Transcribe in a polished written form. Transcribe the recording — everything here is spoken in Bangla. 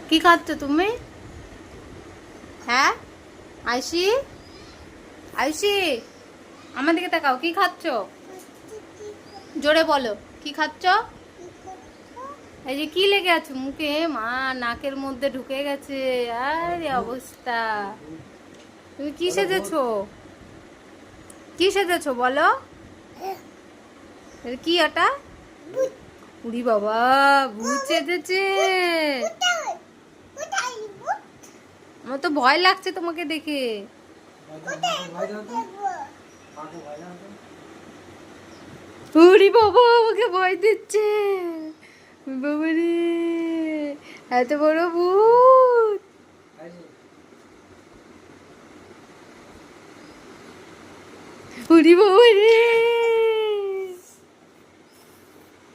কি খাচ্ছ তুমি? হ্যাঁ আয়ুষি, আয়ুষি আমার দিকে তাকাও, কি খাচ্ছ? জোরে বলো, কি খাচ্ছ? এই যে কি লেগে আছে মুখে? মা, নাকের মধ্যে ঢুকে গেছে। আরে অবস্থা। তুমি কি সেজেছো? কি সেজেছো বলো? কি ওটা? উড়ি বাবা, ভূত সেজেছে। আমার তো ভয় লাগছে তোমাকে দেখে। উড়ি বাবা, আমাকে ভয় দিচ্ছে। বাবা রে, এত বড় ভূত। উড়ি বাবা রে।